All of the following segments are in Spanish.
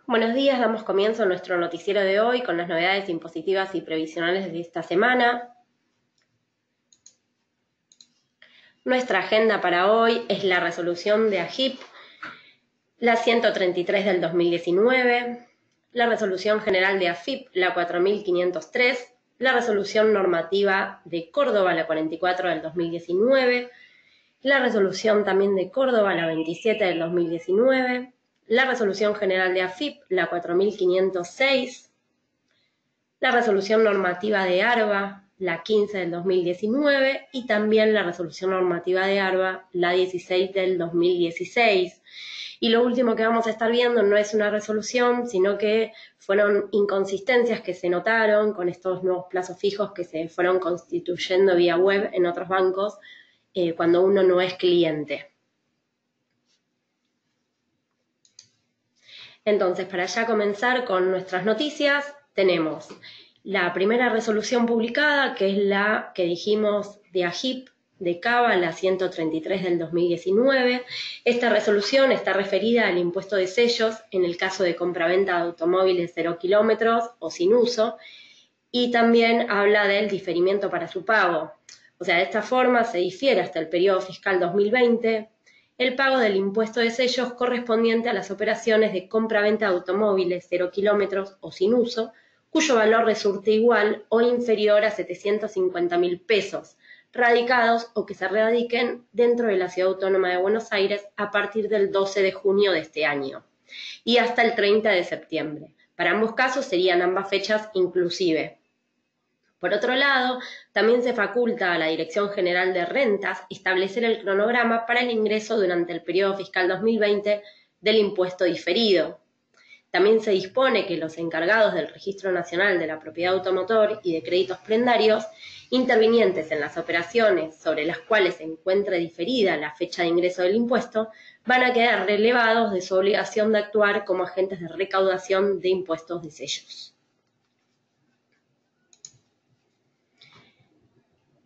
Buenos días, damos comienzo a nuestro noticiero de hoy con las novedades impositivas y previsionales de esta semana. Nuestra agenda para hoy es la resolución de AGIP, la 133 del 2019, la resolución general de AFIP, la 4503, la resolución normativa de Córdoba, la 44 del 2019, la resolución también de Córdoba, la 27 del 2019, la resolución general de AFIP, la 4506, la resolución normativa de ARBA, la 15 del 2019, y también la resolución normativa de ARBA, la 16 del 2016. Y lo último que vamos a estar viendo no es una resolución, sino que fueron inconsistencias que se notaron con estos nuevos plazos fijos que se fueron constituyendo vía web en otros bancos cuando uno no es cliente. Entonces, para ya comenzar con nuestras noticias, tenemos la primera resolución publicada, que es la que dijimos de AGIP, de CABA, la 133 del 2019. Esta resolución está referida al impuesto de sellos en el caso de compraventa de automóviles 0 kilómetros o sin uso, y también habla del diferimiento para su pago. O sea, de esta forma se difiere hasta el periodo fiscal 2020 el pago del impuesto de sellos correspondiente a las operaciones de compra-venta de automóviles 0 kilómetros o sin uso, cuyo valor resulte igual o inferior a 750.000 pesos, radicados o que se radiquen dentro de la Ciudad Autónoma de Buenos Aires a partir del 12 de junio de este año y hasta el 30 de septiembre. Para ambos casos serían ambas fechas inclusive. Por otro lado, también se faculta a la Dirección General de Rentas establecer el cronograma para el ingreso durante el periodo fiscal 2020 del impuesto diferido. También se dispone que los encargados del Registro Nacional de la Propiedad Automotor y de Créditos Prendarios, intervinientes en las operaciones sobre las cuales se encuentre diferida la fecha de ingreso del impuesto, van a quedar relevados de su obligación de actuar como agentes de recaudación de impuestos de sellos.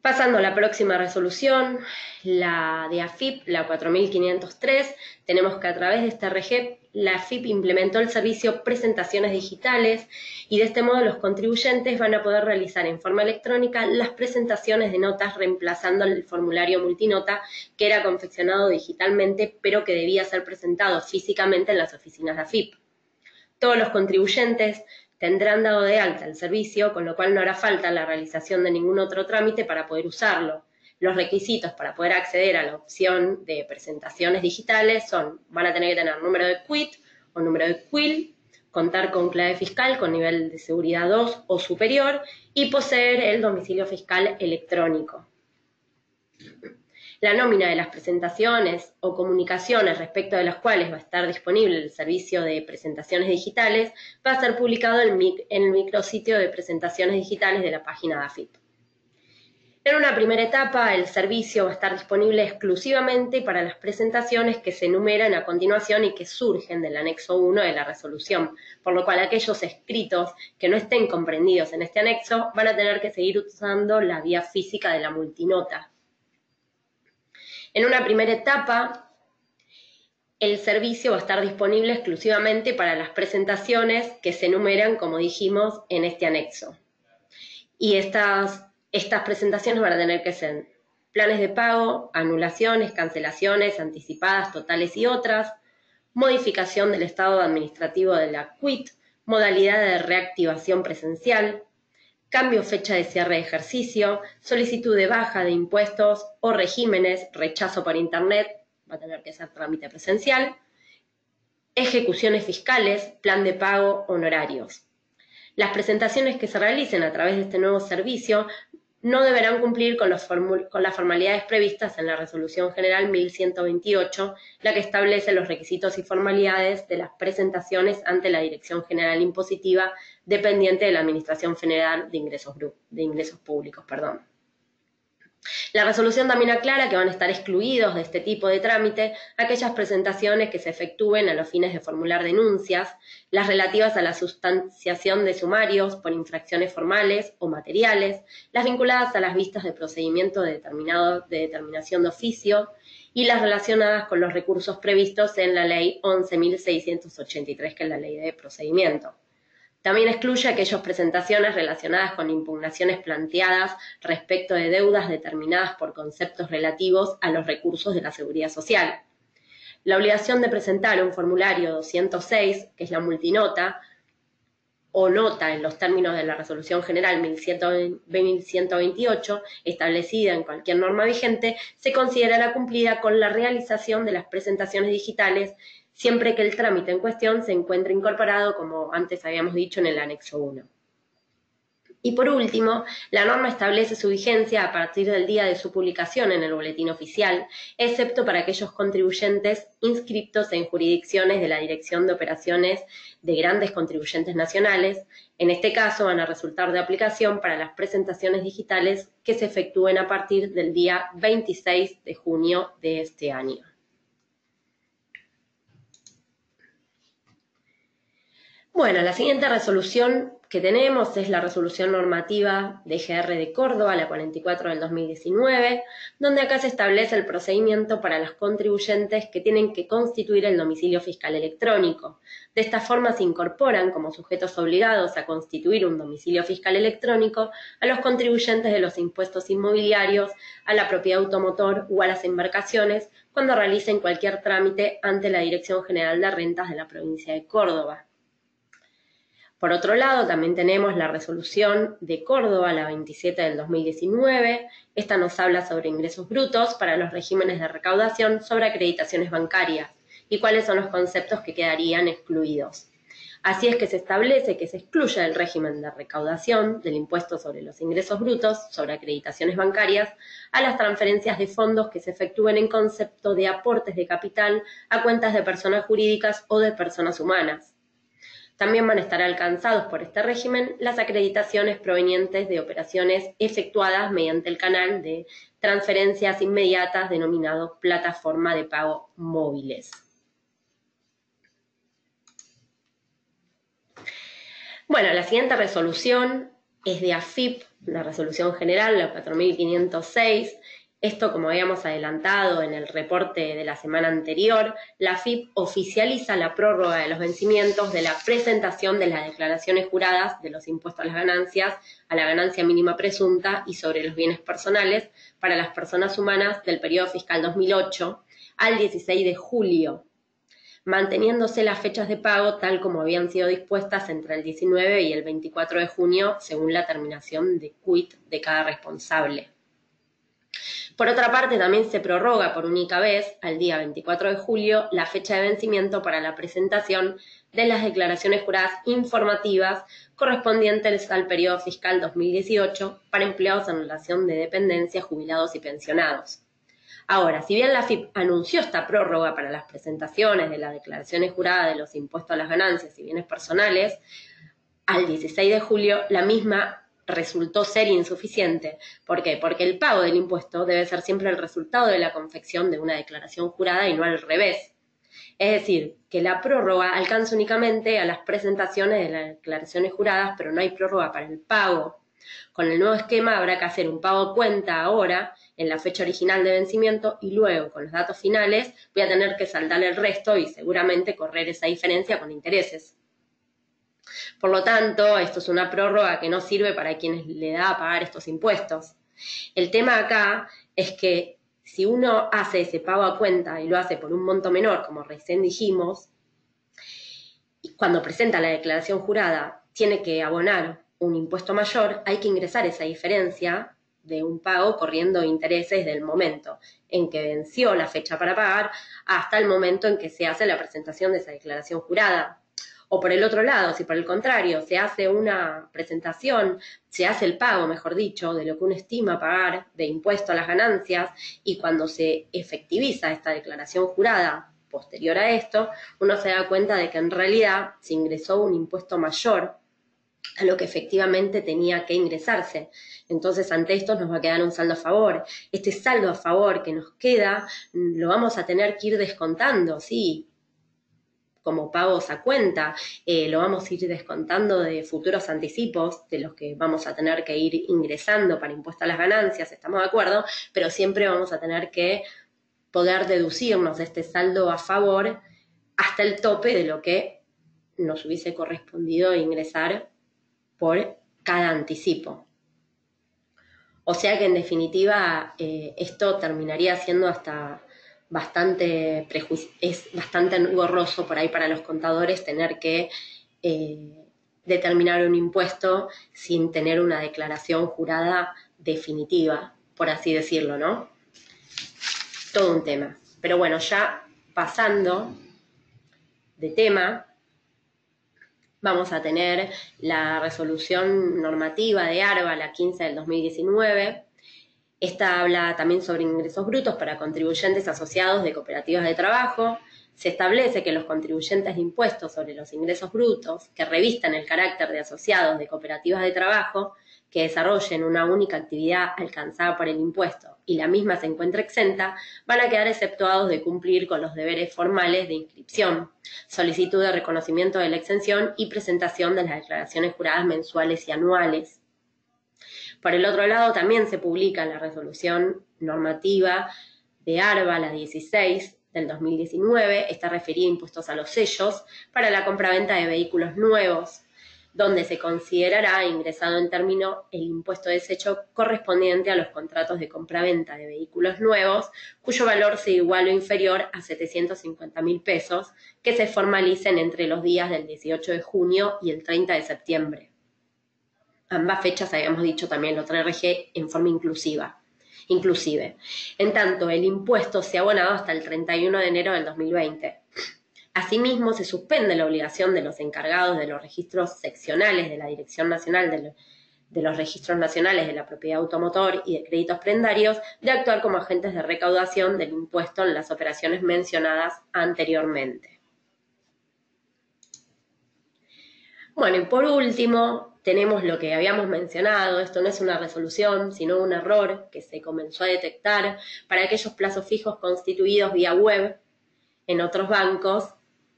Pasando a la próxima resolución, la de AFIP, la 4503, tenemos que a través de esta RG, la AFIP implementó el servicio Presentaciones Digitales y de este modo los contribuyentes van a poder realizar en forma electrónica las presentaciones de notas reemplazando el formulario multinota que era confeccionado digitalmente pero que debía ser presentado físicamente en las oficinas de AFIP. Todos los contribuyentes tendrán dado de alta el servicio, con lo cual no hará falta la realización de ningún otro trámite para poder usarlo. Los requisitos para poder acceder a la opción de presentaciones digitales van a tener que tener número de quit o número de quil, contar con clave fiscal con nivel de seguridad 2 o superior y poseer el domicilio fiscal electrónico. La nómina de las presentaciones o comunicaciones respecto de las cuales va a estar disponible el servicio de presentaciones digitales va a ser publicado en el micrositio de presentaciones digitales de la página de AFIP. En una primera etapa, el servicio va a estar disponible exclusivamente para las presentaciones que se enumeran a continuación y que surgen del anexo 1 de la resolución, por lo cual aquellos escritos que no estén comprendidos en este anexo van a tener que seguir usando la vía física de la multinota. En una primera etapa, el servicio va a estar disponible exclusivamente para las presentaciones que se enumeran, como dijimos, en este anexo. Y estas presentaciones van a tener que ser planes de pago, anulaciones, cancelaciones, anticipadas, totales y otras, modificación del estado administrativo de la quit, modalidad de reactivación presencial, cambio fecha de cierre de ejercicio, solicitud de baja de impuestos o regímenes, rechazo por internet, va a tener que ser trámite presencial, ejecuciones fiscales, plan de pago, honorarios. Las presentaciones que se realicen a través de este nuevo servicio no deberán cumplir con las formalidades previstas en la Resolución General 1128, la que establece los requisitos y formalidades de las presentaciones ante la Dirección General Impositiva dependiente de la Administración Federal de Ingresos Públicos. La resolución también aclara que van a estar excluidos de este tipo de trámite aquellas presentaciones que se efectúen a los fines de formular denuncias, las relativas a la sustanciación de sumarios por infracciones formales o materiales, las vinculadas a las vistas de procedimiento de determinación de oficio y las relacionadas con los recursos previstos en la Ley 11.683, que es la Ley de Procedimiento. También excluye aquellas presentaciones relacionadas con impugnaciones planteadas respecto de deudas determinadas por conceptos relativos a los recursos de la Seguridad Social. La obligación de presentar un formulario 206, que es la multinota, o nota en los términos de la Resolución General 1128, establecida en cualquier norma vigente, se considerará cumplida con la realización de las presentaciones digitales, siempre que el trámite en cuestión se encuentre incorporado, como antes habíamos dicho, en el anexo 1. Y por último, la norma establece su vigencia a partir del día de su publicación en el Boletín Oficial, excepto para aquellos contribuyentes inscriptos en jurisdicciones de la Dirección de Operaciones de Grandes Contribuyentes Nacionales. En este caso van a resultar de aplicación para las presentaciones digitales que se efectúen a partir del día 26 de junio de este año. Bueno, la siguiente resolución que tenemos es la resolución normativa de GR de Córdoba, la 44 del 2019, donde acá se establece el procedimiento para los contribuyentes que tienen que constituir el domicilio fiscal electrónico. De esta forma se incorporan como sujetos obligados a constituir un domicilio fiscal electrónico a los contribuyentes de los impuestos inmobiliarios, a la propiedad automotor o a las embarcaciones cuando realicen cualquier trámite ante la Dirección General de Rentas de la provincia de Córdoba. Por otro lado, también tenemos la resolución de Córdoba, la 27 del 2019. Esta nos habla sobre ingresos brutos para los regímenes de recaudación sobre acreditaciones bancarias y cuáles son los conceptos que quedarían excluidos. Así es que se establece que se excluye del régimen de recaudación del impuesto sobre los ingresos brutos sobre acreditaciones bancarias a las transferencias de fondos que se efectúen en concepto de aportes de capital a cuentas de personas jurídicas o de personas humanas. También van a estar alcanzados por este régimen las acreditaciones provenientes de operaciones efectuadas mediante el canal de transferencias inmediatas denominado plataforma de pago móviles. Bueno, la siguiente resolución es de AFIP, la resolución general, la 4506. Esto, como habíamos adelantado en el reporte de la semana anterior, la AFIP oficializa la prórroga de los vencimientos de la presentación de las declaraciones juradas de los impuestos a las ganancias, a la ganancia mínima presunta y sobre los bienes personales para las personas humanas del periodo fiscal 2008 al 16 de julio, manteniéndose las fechas de pago tal como habían sido dispuestas entre el 19 y el 24 de junio, según la terminación de quit de cada responsable. Por otra parte, también se prorroga por única vez, al día 24 de julio, la fecha de vencimiento para la presentación de las declaraciones juradas informativas correspondientes al periodo fiscal 2018 para empleados en relación de dependencia, jubilados y pensionados. Ahora, si bien la AFIP anunció esta prórroga para las presentaciones de las declaraciones juradas de los impuestos a las ganancias y bienes personales, al 16 de julio la misma resultó ser insuficiente. ¿Por qué? Porque el pago del impuesto debe ser siempre el resultado de la confección de una declaración jurada y no al revés. Es decir, que la prórroga alcanza únicamente a las presentaciones de las declaraciones juradas, pero no hay prórroga para el pago. Con el nuevo esquema habrá que hacer un pago a cuenta ahora, en la fecha original de vencimiento, y luego, con los datos finales, voy a tener que saldar el resto y seguramente correr esa diferencia con intereses. Por lo tanto, esto es una prórroga que no sirve para quienes le da a pagar estos impuestos. El tema acá es que si uno hace ese pago a cuenta y lo hace por un monto menor, como recién dijimos, y cuando presenta la declaración jurada tiene que abonar un impuesto mayor, hay que ingresar esa diferencia de un pago corriendo intereses del momento en que venció la fecha para pagar hasta el momento en que se hace la presentación de esa declaración jurada. O por el otro lado, si por el contrario se hace una presentación, se hace el pago, mejor dicho, de lo que uno estima pagar de impuesto a las ganancias, y cuando se efectiviza esta declaración jurada posterior a esto, uno se da cuenta de que en realidad se ingresó un impuesto mayor a lo que efectivamente tenía que ingresarse. Entonces, ante esto nos va a quedar un saldo a favor. Este saldo a favor que nos queda, lo vamos a tener que ir descontando, sí, como pagos a cuenta, lo vamos a ir descontando de futuros anticipos, de los que vamos a tener que ir ingresando para impuesto a las ganancias, estamos de acuerdo, pero siempre vamos a tener que poder deducirnos este saldo a favor hasta el tope de lo que nos hubiese correspondido ingresar por cada anticipo. O sea que en definitiva esto terminaría siendo hasta es bastante engorroso por ahí para los contadores tener que determinar un impuesto sin tener una declaración jurada definitiva, por así decirlo, ¿no? Todo un tema. Pero bueno, ya pasando de tema, vamos a tener la resolución normativa de ARBA, la 15 del 2019. Esta habla también sobre ingresos brutos para contribuyentes asociados de cooperativas de trabajo. Se establece que los contribuyentes de impuestos sobre los ingresos brutos que revistan el carácter de asociados de cooperativas de trabajo que desarrollen una única actividad alcanzada por el impuesto y la misma se encuentra exenta, van a quedar exceptuados de cumplir con los deberes formales de inscripción, solicitud de reconocimiento de la exención y presentación de las declaraciones juradas mensuales y anuales. Por el otro lado, también se publica la resolución normativa de ARBA, la 16 del 2019, está referida a impuestos a los sellos para la compraventa de vehículos nuevos, donde se considerará ingresado en término el impuesto de desecho correspondiente a los contratos de compraventa de vehículos nuevos, cuyo valor sea igual o inferior a 750.000 pesos, que se formalicen entre los días del 18 de junio y el 30 de septiembre. Ambas fechas habíamos dicho también lo trae RG en forma inclusive. En tanto, el impuesto se ha abonado hasta el 31 de enero del 2020. Asimismo, se suspende la obligación de los encargados de los registros seccionales de la Dirección Nacional de los Registros Nacionales de la Propiedad Automotor y de Créditos Prendarios de actuar como agentes de recaudación del impuesto en las operaciones mencionadas anteriormente. Bueno, y por último, tenemos lo que habíamos mencionado. Esto no es una resolución, sino un error que se comenzó a detectar para aquellos plazos fijos constituidos vía web en otros bancos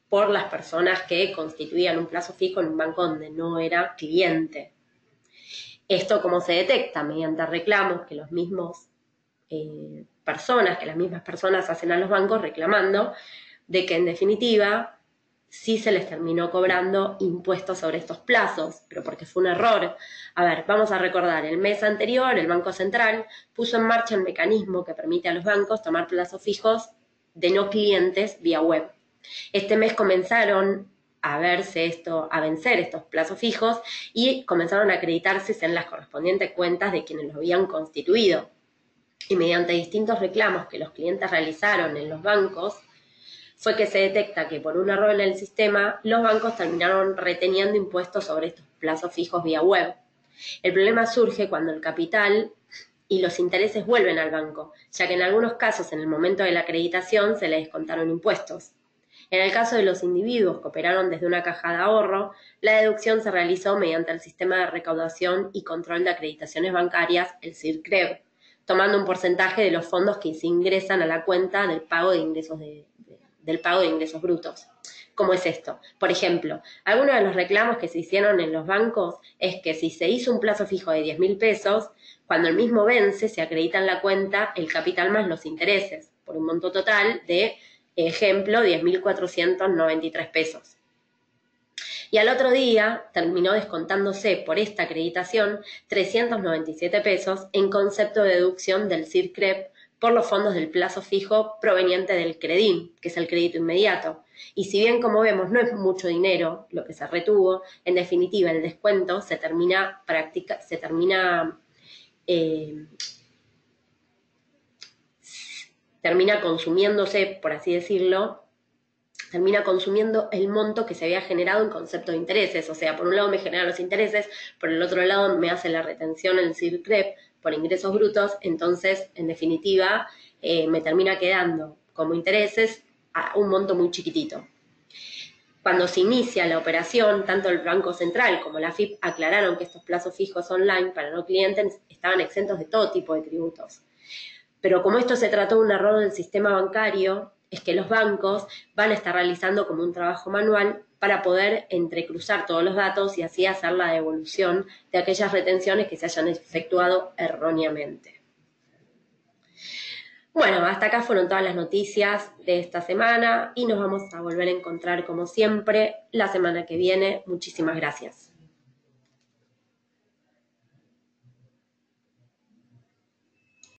por las personas que constituían un plazo fijo en un banco donde no era cliente. Esto, ¿cómo se detecta? Mediante reclamos que las mismas personas hacen a los bancos reclamando de que en definitiva sí se les terminó cobrando impuestos sobre estos plazos, pero porque fue un error. A ver, vamos a recordar, el mes anterior el Banco Central puso en marcha el mecanismo que permite a los bancos tomar plazos fijos de no clientes vía web. Este mes comenzaron a vencer estos plazos fijos y comenzaron a acreditarse en las correspondientes cuentas de quienes los habían constituido. Y mediante distintos reclamos que los clientes realizaron en los bancos, fue que se detecta que por un error en el sistema, los bancos terminaron reteniendo impuestos sobre estos plazos fijos vía web. El problema surge cuando el capital y los intereses vuelven al banco, ya que en algunos casos en el momento de la acreditación se les descontaron impuestos. En el caso de los individuos que operaron desde una caja de ahorro, la deducción se realizó mediante el Sistema de Recaudación y Control de Acreditaciones Bancarias, el CIRCREB, tomando un porcentaje de los fondos que se ingresan a la cuenta del pago de ingresos brutos. ¿Cómo es esto? Por ejemplo, algunos de los reclamos que se hicieron en los bancos es que si se hizo un plazo fijo de 10.000 pesos, cuando el mismo vence, se acredita en la cuenta el capital más los intereses, por un monto total de, ejemplo, 10.493 pesos. Y al otro día terminó descontándose por esta acreditación 397 pesos en concepto de deducción del CIRCREB por los fondos del plazo fijo proveniente del CREDIM, que es el crédito inmediato. Y si bien, como vemos, no es mucho dinero lo que se retuvo, en definitiva el descuento se termina consumiéndose, por así decirlo, termina consumiendo el monto que se había generado en concepto de intereses. O sea, por un lado me generan los intereses, por el otro lado me hace la retención el CIRCREB por ingresos brutos, entonces, en definitiva, me termina quedando como intereses a un monto muy chiquitito. Cuando se inicia la operación, tanto el Banco Central como la AFIP aclararon que estos plazos fijos online para no clientes estaban exentos de todo tipo de tributos. Pero como esto se trató de un error del sistema bancario, es que los bancos van a estar realizando como un trabajo manual para poder entrecruzar todos los datos y así hacer la devolución de aquellas retenciones que se hayan efectuado erróneamente. Bueno, hasta acá fueron todas las noticias de esta semana y nos vamos a volver a encontrar como siempre la semana que viene. Muchísimas gracias.